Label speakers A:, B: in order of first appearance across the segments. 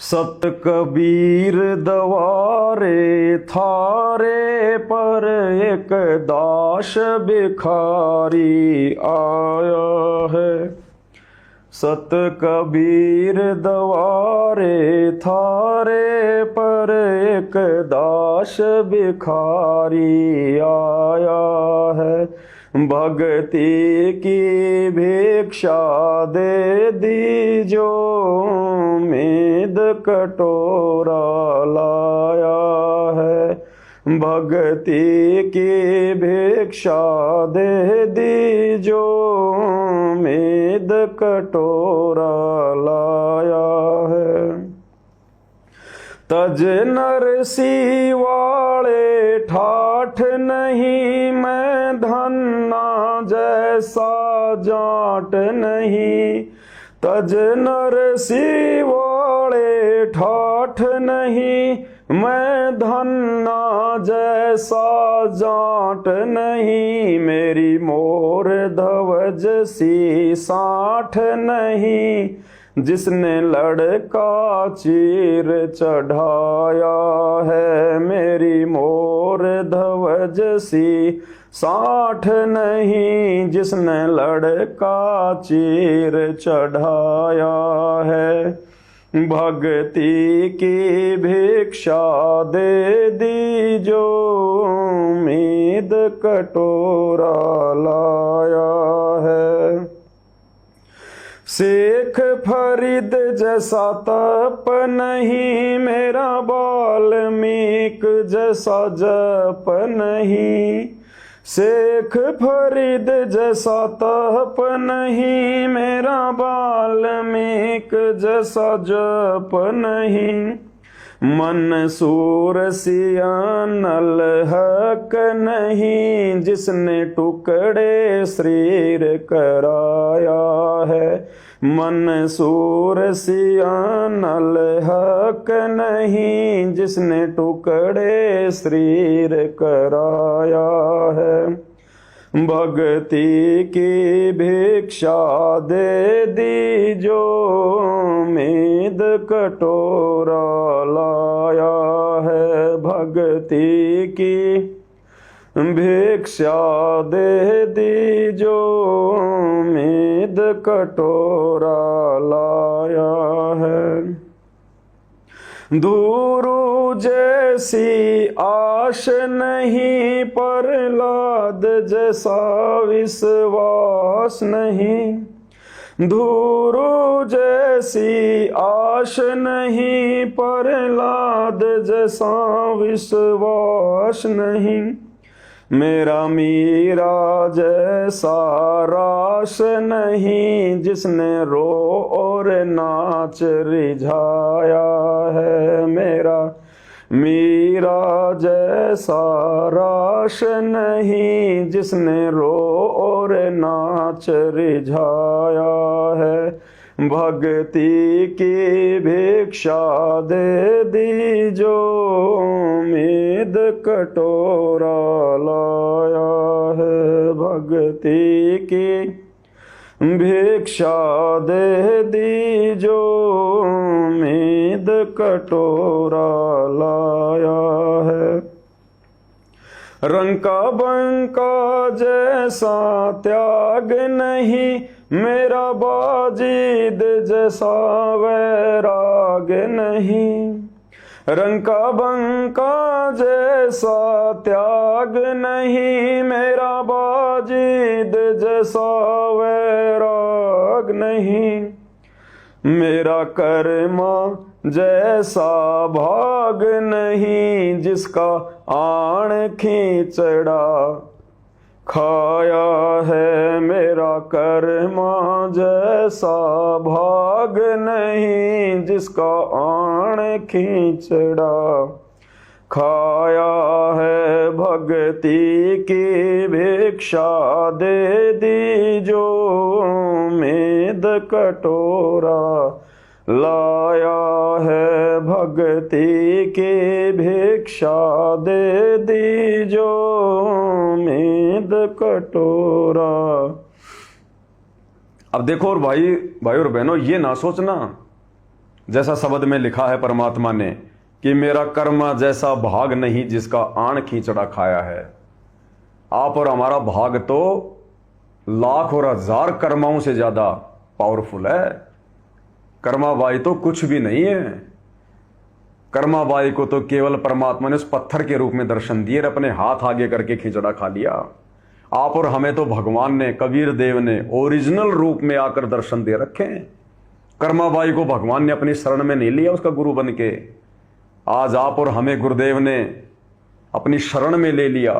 A: सत कबीर दवारे थारे पर एक दास भिखारी आया है। सत कबीर दवारे थारे पर एक दास भिखारी आया है। भक्ति की भिक्षा दे दीजो मेद कटोरा लाया है। भक्ति की भिक्षा दे दीजो मेद कटोरा लाया है। तज नरसी वाले ठाठ नहीं मैं धन्ना जैसा जाट नहीं। तज नरसी वाले ठाठ नहीं मैं धन्ना जैसा जाट नहीं। मेरी मोर धवज सी साठ नहीं जिसने लड़का चीर चढ़ाया है। मेरी मोर धवज सी साठ नहीं जिसने लड़का चीर चढ़ाया है। भक्ति की भिक्षा दे दीजो मेद कटोरा लाया है। शेख फरीद जैसा तप नहीं मेरा वाल्मीक जैसा जप नहीं। शेख फरीद जैसा तप नहीं मेरा वाल्मीक जैसा जप नहीं। मंसूर सियानल हक नहीं जिसने टुकड़े शरीर कराया है। मंसूर सियानल हक नहीं जिसने टुकड़े शरीर कराया है। भक्ति की भिक्षा दे दीजो मेद कटोरा लाया है। भक्ति की भिक्षा दे दीजो मेद कटोरा लाया है। दूरू जैसी आश नहीं प्रहलाद जैसा विश्वास नहीं। दूरू जैसी आश नहीं प्रहलाद जैसा विश्वास नहीं। मेरा मीरा जैसा रास नहीं जिसने रो और नाच रिझाया है। मेरा मीरा जैसा रास नहीं जिसने रो और नाच रिझाया है। भक्ति की भिक्षा दे दीजो मेद कटोरा लाया है। भक्ति की भिक्षा दे दीजो मेद कटोरा लाया है। रंका बंका जैसा त्याग नहीं मेरा बाजीद जैसा वैराग नहीं। रंका बंका जैसा त्याग नहीं मेरा बाजीद जैसा वैराग नहीं। मेरा कर्मा जैसा भाग नहीं जिसका आण खींचड़ा खाया है। मेरा कर्मा जैसा भाग नहीं जिसका आण खींचड़ा खाया है। भक्ति की भिक्षा दे दीजो मेद कटोरा लाया है। भक्ति की भिक्षा दे दीजो मेद कटोरा। अब देखो और भाई और बहनों, ये ना सोचना जैसा शब्द में लिखा है परमात्मा ने कि मेरा कर्म जैसा भाग नहीं जिसका आण खींचड़ा खाया है। आप और हमारा भाग तो लाख और हजार कर्माओं से ज्यादा पावरफुल है। कर्माबाई तो कुछ भी नहीं है। कर्माबाई को तो केवल परमात्मा ने उस पत्थर के रूप में दर्शन दिए, अपने हाथ आगे करके खिचड़ा खा लिया। आप और हमें तो भगवान ने, कबीर देव ने ओरिजिनल रूप में आकर दर्शन दे रखे हैं। कर्माबाई को भगवान ने अपनी शरण में नहीं लिया उसका गुरु बन के। आज आप और हमें गुरुदेव ने अपनी शरण में ले लिया।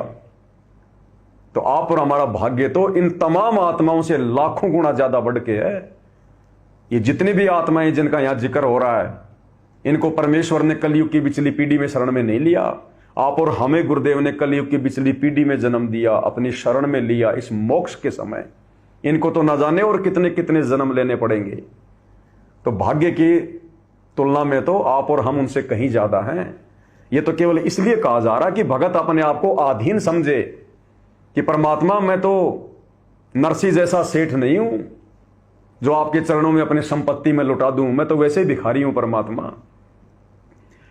A: तो आप और हमारा भाग्य तो इन तमाम आत्माओं से लाखों गुना ज्यादा बढ़ के है। ये जितनी भी आत्माएं जिनका यहां जिक्र हो रहा है, इनको परमेश्वर ने कलयुग की पिछली पीढ़ी में शरण में नहीं लिया। आप और हमें गुरुदेव ने कलयुग की पिछली पीढ़ी में जन्म दिया, अपनी शरण में लिया इस मोक्ष के समय। इनको तो न जाने और कितने कितने जन्म लेने पड़ेंगे। तो भाग्य की तुलना में तो आप और हम उनसे कहीं ज्यादा हैं। यह तो केवल इसलिए कहा जा रहा कि भगत अपने आप को अधीन समझे कि परमात्मा मैं तो नरसी जैसा सेठ नहीं हूं जो आपके चरणों में अपनी संपत्ति में लुटा दूं। मैं तो वैसे ही भिखारी हूं परमात्मा।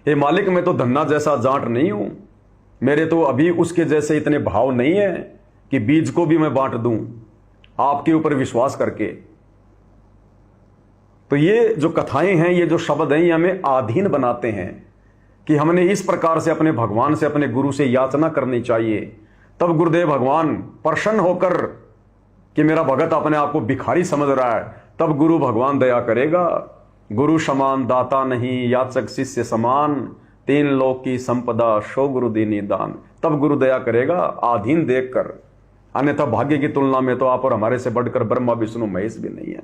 A: हे मालिक मैं तो धन्ना जैसा जाट नहीं हूं। मेरे तो अभी उसके जैसे इतने भाव नहीं है कि बीज को भी मैं बांट दूं आपके ऊपर विश्वास करके। तो ये जो कथाएं हैं, ये जो शब्द हैं, ये हमें अधीन बनाते हैं कि हमने इस प्रकार से अपने भगवान से, अपने गुरु से याचना करनी चाहिए। तब गुरुदेव भगवान प्रसन्न होकर कि मेरा भगत अपने आप को भिखारी समझ रहा है, तब गुरु भगवान दया करेगा। गुरु समान दाता नहीं, याचक शिष्य समान, तीन लोक की संपदा शो गुरु दीनी दान। तब गुरु दया करेगा आधीन देखकर। अन्यथा भाग्य की तुलना में तो आप और हमारे से बढ़कर ब्रह्मा विष्णु महेश भी नहीं है।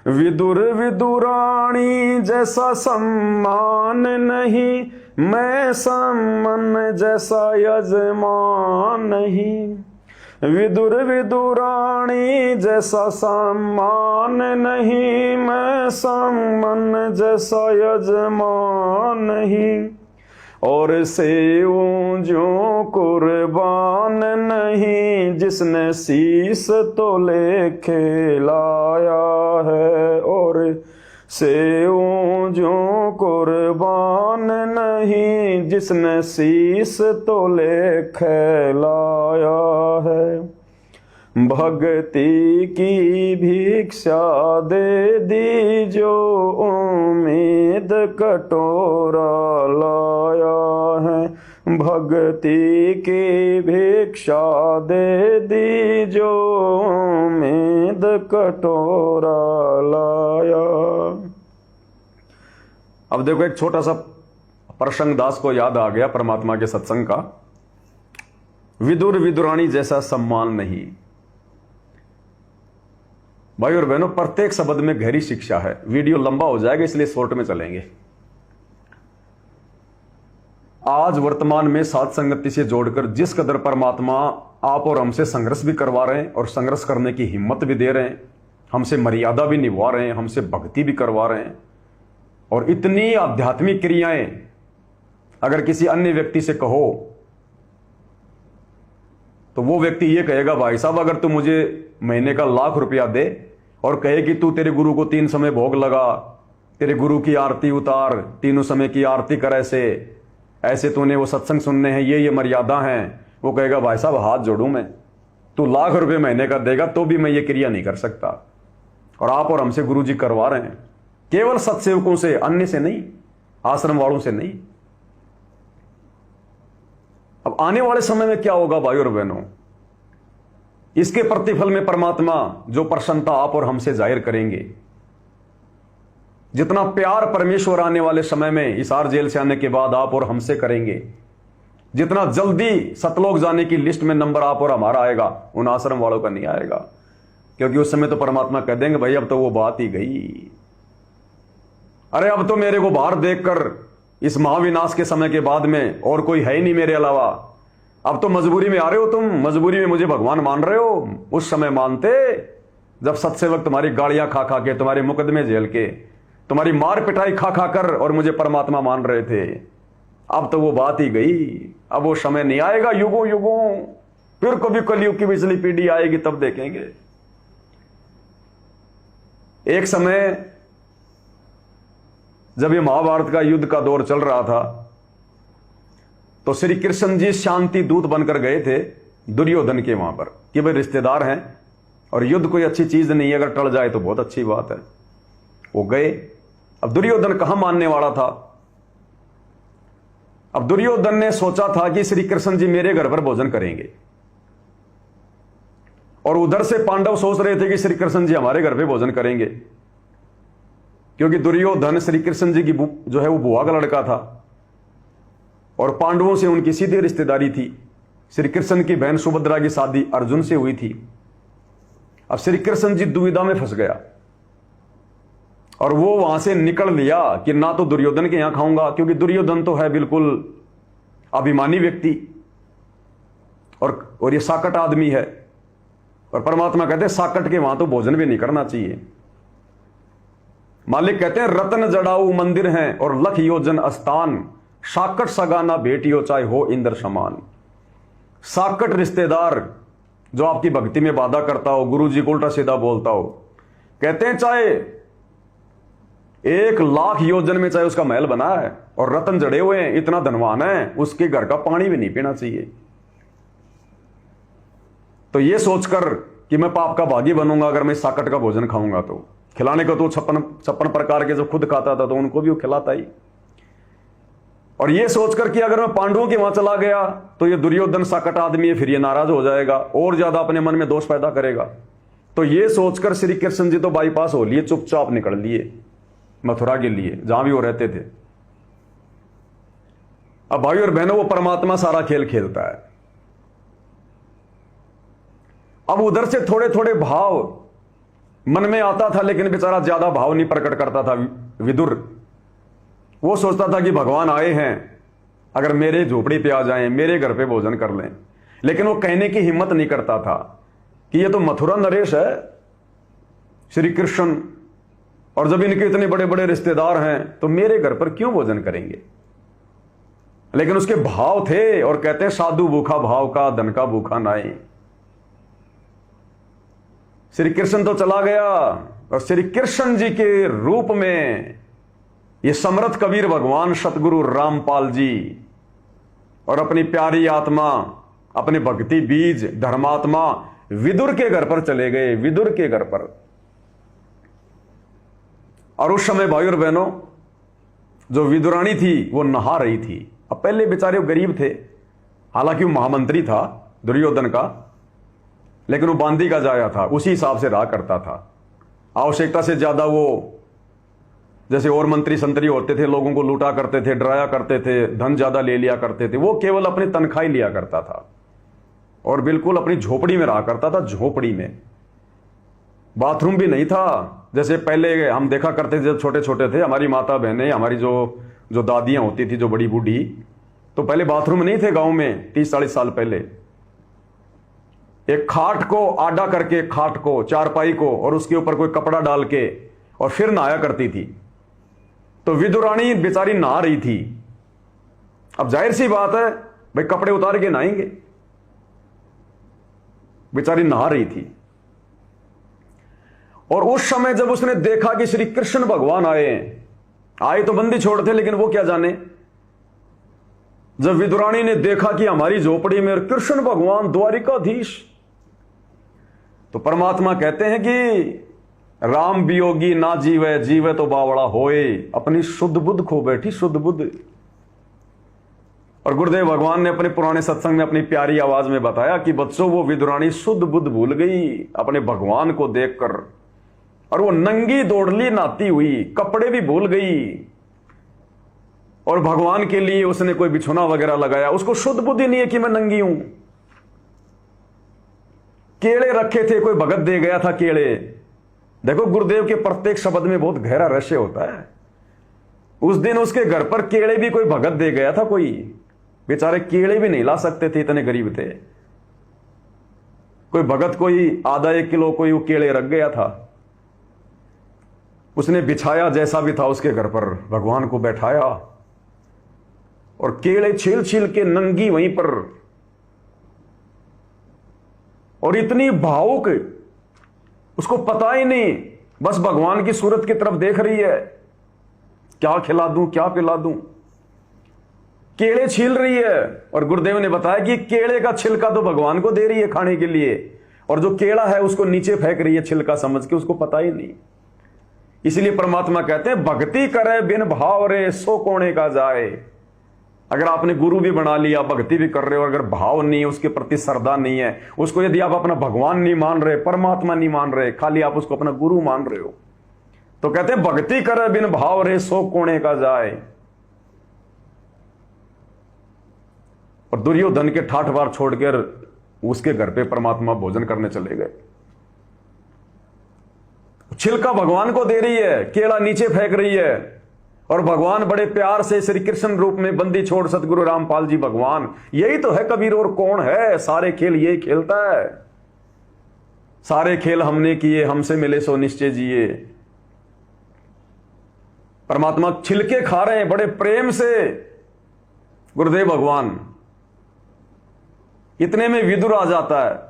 A: विदुर विदुराणी जैसा सम्मान नहीं, मैं सम्मान जैसा यजमान नहीं। विदुर विदुराणी जैसा सम्मान नहीं, मैं सम्मान जैसा यजमान नहीं। और सेवूं जो कुर्बान नहीं, जिसने शीस तो लेके लाया है। और सेवूं जो कुर्बान नहीं, जिसने शीस तो लेके लाया है। भक्ति की भिक्षा दे दी जो उम्मीद कटोरा लाया है। भक्ति की भिक्षा दे दी जो उम्मीद कटोरा लाया। अब देखो एक छोटा सा प्रसंग दास को याद आ गया परमात्मा के सत्संग का। विदुर विदुरानी जैसा सम्मान नहीं। भाई और बहनों, प्रत्येक शब्द में गहरी शिक्षा है। वीडियो लंबा हो जाएगा इसलिए शॉर्ट में चलेंगे। आज वर्तमान में साथ संगति से जोड़कर जिस कदर परमात्मा आप और हमसे संघर्ष भी करवा रहे हैं और संघर्ष करने की हिम्मत भी दे रहे हैं, हमसे मर्यादा भी निभा रहे हैं, हमसे भक्ति भी करवा रहे हैं, और इतनी आध्यात्मिक क्रियाएं अगर किसी अन्य व्यक्ति से कहो तो वो व्यक्ति ये कहेगा, भाई साहब अगर तू मुझे महीने का ₹1,00,000 दे और कहे कि तू तेरे गुरु को 3 समय भोग लगा, तेरे गुरु की आरती उतार, तीनों समय की आरती कर, ऐसे तूने वो सत्संग सुनने हैं, ये मर्यादा हैं, वो कहेगा भाई साहब हाथ जोड़ूं मैं, तू ₹1,00,000 महीने का देगा तो भी मैं ये क्रिया नहीं कर सकता। और आप और हमसे गुरु जी करवा रहे हैं, केवल सत्सेवकों से, अन्य से नहीं, आश्रम वालों से नहीं। अब आने वाले समय में क्या होगा भाई और बहनों, इसके प्रतिफल में परमात्मा जो प्रसन्नता आप और हमसे जाहिर करेंगे, जितना प्यार परमेश्वर आने वाले समय में हिसार जेल से आने के बाद आप और हमसे करेंगे, जितना जल्दी सतलोक जाने की लिस्ट में नंबर आप और हमारा आएगा, उन आश्रम वालों का नहीं आएगा। क्योंकि उस समय तो परमात्मा कह देंगे भाई अब तो वो बात ही गई, अरे अब तो मेरे को बाहर देखकर इस महाविनाश के समय के बाद में और कोई है ही नहीं मेरे अलावा। अब तो मजबूरी में आ रहे हो, तुम मजबूरी में मुझे भगवान मान रहे हो। उस समय मानते जब सत्सेवक तुम्हारी गाड़ियां खा खा के, तुम्हारे मुकदमे झेल के, तुम्हारी मार पिटाई खा खा कर और मुझे परमात्मा मान रहे थे। अब तो वो बात ही गई, अब वो समय नहीं आएगा युगों युगों। फिर कभी कलयुग की पिछली पीढ़ी आएगी तब देखेंगे। एक समय जब ये महाभारत का युद्ध का दौर चल रहा था तो श्री कृष्ण जी शांति दूत बनकर गए थे दुर्योधन के वहां पर कि भाई रिश्तेदार हैं और युद्ध कोई अच्छी चीज नहीं है, अगर टल जाए तो बहुत अच्छी बात है। वो गए। अब दुर्योधन कहां मानने वाला था। अब दुर्योधन ने सोचा था कि श्री कृष्ण जी मेरे घर पर भोजन करेंगे, और उधर से पांडव सोच रहे थे कि श्री कृष्ण जी हमारे घर पे भोजन करेंगे, क्योंकि दुर्योधन श्री कृष्ण जी की जो है वो बुआ का लड़का था और पांडवों से उनकी सीधी रिश्तेदारी थी। श्री कृष्ण की बहन सुभद्रा की शादी अर्जुन से हुई थी। अब श्री कृष्ण जी दुविधा में फंस गया और वो वहां से निकल लिया कि ना तो दुर्योधन के यहां खाऊंगा, क्योंकि दुर्योधन तो है बिल्कुल अभिमानी व्यक्ति और ये साकट आदमी है, और परमात्मा कहते हैं साकट के वहां तो भोजन भी नहीं करना चाहिए। मालिक कहते हैं रत्न जड़ाऊ मंदिर हैं और लख योजन स्थान, साकट सगाना बेटियो चाहे हो इंद्र समान। साकट रिश्तेदार जो आपकी भक्ति में बाधा करता हो, गुरु जी को उल्टा सीधा बोलता हो, कहते हैं चाहे 1,00,000 योजन में चाहे उसका महल बना है और रत्न जड़े हुए हैं, इतना धनवान है, उसके घर का पानी भी नहीं पीना चाहिए। तो ये सोचकर कि मैं पाप का भागी बनूंगा अगर मैं साकट का भोजन खाऊंगा, तो खिलाने को तो 56 प्रकार के जो खुद खाता था तो उनको भी वो खिलाता ही। और ये सोचकर कि अगर मैं पांडवों के वहां चला गया तो ये दुर्योधन साकट आदमी है, फिर ये नाराज हो जाएगा और ज्यादा अपने मन में दोष पैदा करेगा। तो ये सोचकर श्री कृष्ण जी तो बाईपास हो लिए, चुपचाप निकल लिए मथुरा के लिए जहां भी वो रहते थे। अब भाई और बहनों, वो परमात्मा सारा खेल खेलता है। अब उधर से थोड़े थोड़े भाव मन में आता था, लेकिन बेचारा ज्यादा भाव नहीं प्रकट करता था विदुर। वो सोचता था कि भगवान आए हैं, अगर मेरे झोपड़ी पे आ जाएं, मेरे घर पे भोजन कर लें, लेकिन वो कहने की हिम्मत नहीं करता था कि ये तो मथुरा नरेश है श्री कृष्ण, और जब इनके इतने बड़े बड़े रिश्तेदार हैं तो मेरे घर पर क्यों भोजन करेंगे। लेकिन उसके भाव थे, और कहते हैं साधु भूखा भाव का, धन का भूखा नाई। श्री कृष्ण तो चला गया और श्री कृष्ण जी के रूप में ये समर्थ कबीर भगवान सतगुरु रामपाल जी और अपनी प्यारी आत्मा, अपने भक्ति बीज धर्मात्मा विदुर के घर पर चले गए, विदुर के घर पर। और उस समय भाई और बहनों, जो विदुरानी थी वो नहा रही थी। अब पहले बेचारे वो गरीब थे, हालांकि वो महामंत्री था दुर्योधन का, लेकिन वो बांदी का जाया था, उसी हिसाब से रहा करता था। आवश्यकता से ज्यादा वो जैसे और मंत्री संतरी होते थे, लोगों को लूटा करते थे, डराया करते थे, धन ज्यादा ले लिया करते थे। वो केवल अपनी तनख्वाही लिया करता था और बिल्कुल अपनी झोपड़ी में रहा करता था। झोपड़ी में बाथरूम भी नहीं था, जैसे पहले हम देखा करते थे जब छोटे छोटे थे। हमारी माता बहनें, हमारी जो दादियां होती थी, जो बड़ी बूढ़ी, तो पहले बाथरूम नहीं थे गांव में 30-40 साल पहले। एक खाट को आडा करके, खाट को, चारपाई को, और उसके ऊपर कोई कपड़ा डाल के और फिर नहाया करती थी। तो विदुरानी बेचारी नहा रही थी। अब जाहिर सी बात है भाई, कपड़े उतार के नहाएंगे, बेचारी नहा रही थी। और उस समय जब उसने देखा कि श्री कृष्ण भगवान आए तो बंदी छोड़ते, लेकिन वो क्या जाने, जब विदुरानी ने देखा कि हमारी झोपड़ी में कृष्ण भगवान द्वारिकाधीश, तो परमात्मा कहते हैं कि राम वियोगी ना जीवे, जीवे तो बावड़ा होए, अपनी शुद्ध बुद्ध खो बैठी, शुद्ध बुद्ध। और गुरुदेव भगवान ने अपने पुराने सत्संग में अपनी प्यारी आवाज में बताया कि बच्चों, वो विदुरानी शुद्ध बुद्ध भूल गई अपने भगवान को देखकर, और वो नंगी दौड़ली नहाती हुई, कपड़े भी भूल गई, और भगवान के लिए उसने कोई बिछोना वगैरह लगाया। उसको शुद्ध बुद्धि नहीं है कि मैं नंगी हूं। केले रखे थे, कोई भगत दे गया था केले। देखो, गुरुदेव के प्रत्येक शब्द में बहुत गहरा रहस्य होता है। उस दिन उसके घर पर केले भी कोई भगत दे गया था। कोई बेचारे केले भी नहीं ला सकते थे, इतने गरीब थे। कोई भगत कोई आधा 1 किलो कोई वो केले रख गया था, उसने बिछाया जैसा भी था उसके घर पर, भगवान को बैठाया और केले छील छील के नंगी वहीं पर, और इतनी भावुक, उसको पता ही नहीं, बस भगवान की सूरत की तरफ देख रही है। क्या खिला दूं, क्या पिला दूं। केले छील रही है और गुरुदेव ने बताया कि केले का छिलका तो भगवान को दे रही है खाने के लिए, और जो केला है उसको नीचे फेंक रही है छिलका समझ के, उसको पता ही नहीं। इसलिए परमात्मा कहते हैं भक्ति करे बिन भाव रे सो कोणे का जाए। अगर आपने गुरु भी बना लिया, भक्ति भी कर रहे हो, अगर भाव नहीं है, उसके प्रति श्रद्धा नहीं है, उसको यदि आप अपना भगवान नहीं मान रहे, परमात्मा नहीं मान रहे, खाली आप उसको अपना गुरु मान रहे हो, तो कहते हैं भक्ति करे बिन भाव रे सो कोणे का जाए। और दुर्योधन के ठाठ बार छोड़कर उसके घर पे परमात्मा भोजन करने चले गए। छिलका भगवान को दे रही है, केला नीचे फेंक रही है, और भगवान बड़े प्यार से श्री कृष्ण रूप में बंदी छोड़ सतगुरु रामपाल जी भगवान, यही तो है कबीर, और कौन है। सारे खेल यही खेलता है। सारे खेल हमने किए, हमसे मिले सो निश्चय जिए। परमात्मा छिलके खा रहे हैं बड़े प्रेम से गुरुदेव भगवान। इतने में विदुर आ जाता है,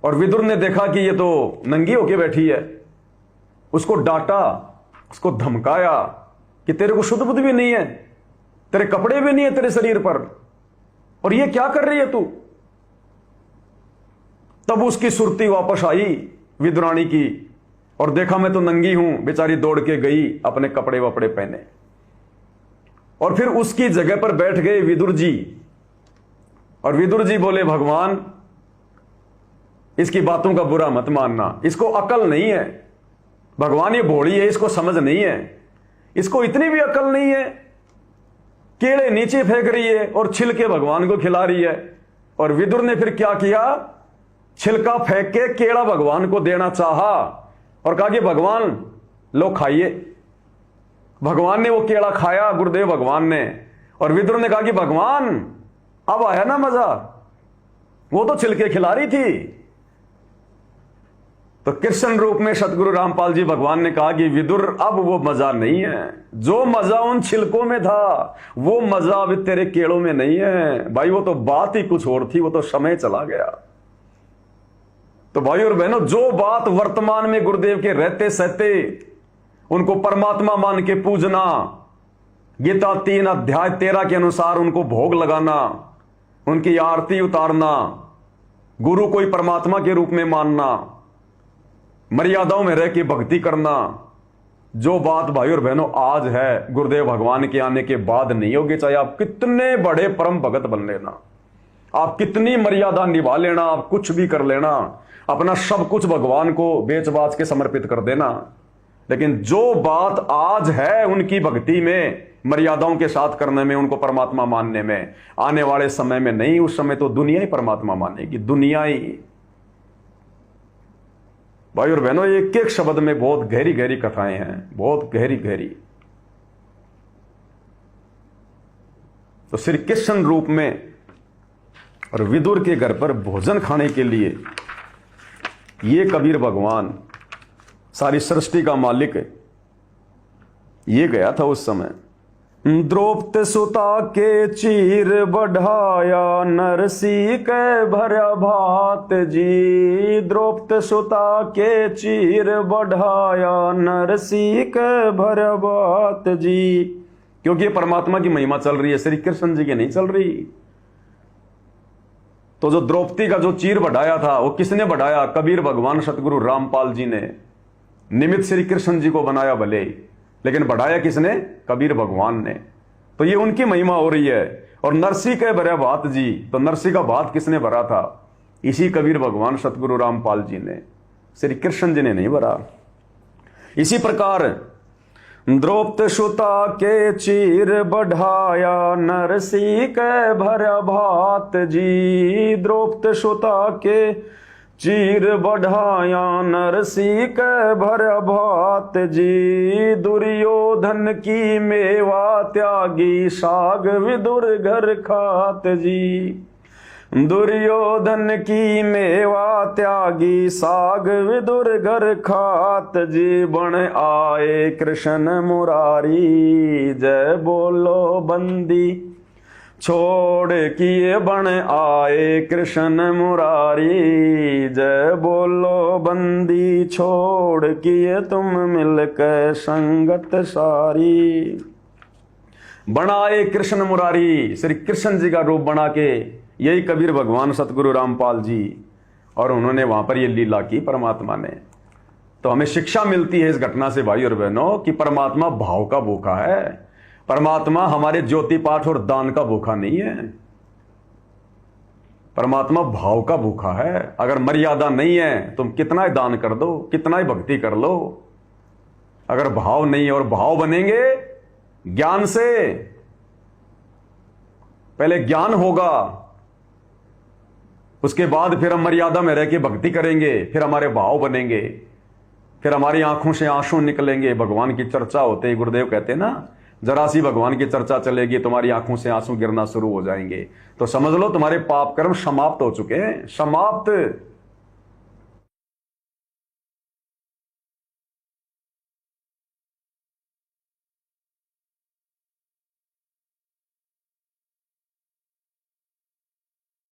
A: और विदुर ने देखा कि ये तो नंगी होके बैठी है। उसको डांटा, उसको धमकाया कि तेरे को शुद्ध बुद्धि भी नहीं है, तेरे कपड़े भी नहीं है तेरे शरीर पर, और ये क्या कर रही है तू। तब उसकी सुरती वापस आई विदुरानी की, और देखा मैं तो नंगी हूं। बेचारी दौड़ के गई, अपने कपड़े वपड़े पहने, और फिर उसकी जगह पर बैठ गए विदुर जी। और विदुर जी बोले भगवान इसकी बातों का बुरा मत मानना, इसको अकल नहीं है। भगवान ये भोली है, इसको समझ नहीं है, इसको इतनी भी अकल नहीं है। केले नीचे फेंक रही है और छिलके भगवान को खिला रही है। और विदुर ने फिर क्या किया, छिलका फेंक के केला भगवान को देना चाहा, और कहा कि भगवान लो खाइए। भगवान ने वो केला खाया, गुरुदेव भगवान ने। और विदुर ने कहा कि भगवान अब आया ना मजा, वो तो छिलके खिला रही थी। तो कृष्ण रूप में सतगुरु रामपाल जी भगवान ने कहा कि विदुर अब वो मजा नहीं है, जो मजा उन छिलकों में था वो मजा अब तेरे केलों में नहीं है। भाई वो तो बात ही कुछ और थी, वो तो समय चला गया। तो भाई और बहनों, जो बात वर्तमान में गुरुदेव के रहते सहते उनको परमात्मा मान के पूजना, गीता 3 अध्याय 13 के अनुसार उनको भोग लगाना, उनकी आरती उतारना, गुरु को ही परमात्मा के रूप में मानना, मर्यादाओं में रह के भक्ति करना, जो बात भाई और बहनों आज है गुरुदेव भगवान के आने के बाद नहीं होगी। चाहे आप कितने बड़े परम भगत बन लेना, आप कितनी मर्यादा निभा लेना, आप कुछ भी कर लेना, अपना सब कुछ भगवान को बेच बाच के समर्पित कर देना, लेकिन जो बात आज है उनकी भक्ति में, मर्यादाओं के साथ करने में, उनको परमात्मा मानने में, आने वाले समय में नहीं। उस समय तो दुनिया ही परमात्मा मानेगी, दुनिया ही। भाई और बहनों, एक एक शब्द में बहुत गहरी गहरी कथाएं हैं, बहुत गहरी गहरी। तो श्री कृष्ण रूप में और विदुर के घर पर भोजन खाने के लिए ये कबीर भगवान, सारी सृष्टि का मालिक, ये गया था उस समय। द्रौपदी सुता के चीर बढ़ाया, नरसी के भरा भात जी। द्रौपदी सुता के चीर बढ़ाया, नरसी के भरा भात जी। क्योंकि परमात्मा की महिमा चल रही है, श्री कृष्ण जी की नहीं चल रही। तो जो द्रौपदी का जो चीर बढ़ाया था वो किसने बढ़ाया? कबीर भगवान सतगुरु रामपाल जी ने। निमित्त श्री कृष्ण जी को बनाया भले, लेकिन बढ़ाया किसने? कबीर भगवान ने। तो ये उनकी महिमा हो रही है। और नरसी के भरा भात जी, तो नरसी का भात किसने भरा था? इसी कबीर भगवान सतगुरु रामपाल जी ने, श्री कृष्ण जी ने नहीं भरा। इसी प्रकार द्रौपदी सुता के चीर बढ़ाया, नरसी के भरा भात जी। द्रौपदी सुता के चीर बढ़ाया, नरसी के भरा भात जी। दुर्योधन की मेवा त्यागी, साग विदुर घर खात जी। दुर्योधन की मेवा त्यागी, साग विदुर घर खात जी। बन आए कृष्ण मुरारी, जय बोलो बंदी छोड़ किए बन आए कृष्ण मुरारी, जय बोलो बंदी छोड़ किए तुम मिलकर संगत सारी। बनाए कृष्ण मुरारी, श्री कृष्ण जी का रूप बना के, यही कबीर भगवान सतगुरु रामपाल जी, और उन्होंने वहां पर ये लीला की परमात्मा ने। तो हमें शिक्षा मिलती है इस घटना से भाई और बहनों कि परमात्मा भाव का भूखा है। परमात्मा हमारे ज्योति पाठ और दान का भूखा नहीं है, परमात्मा भाव का भूखा है। अगर मर्यादा नहीं है तुम कितना ही दान कर दो, कितना ही भक्ति कर लो, अगर भाव नहीं है, और भाव बनेंगे ज्ञान से। पहले ज्ञान होगा, उसके बाद फिर हम मर्यादा में रह के भक्ति करेंगे, फिर हमारे भाव बनेंगे, फिर हमारी आंखों से आंसू निकलेंगे। भगवान की चर्चा होते ही गुरुदेव कहते हैं ना, जरा सी भगवान की चर्चा चलेगी तुम्हारी आंखों से आंसू गिरना शुरू हो जाएंगे। तो समझ लो तुम्हारे पाप कर्म समाप्त हो चुके हैं, समाप्त।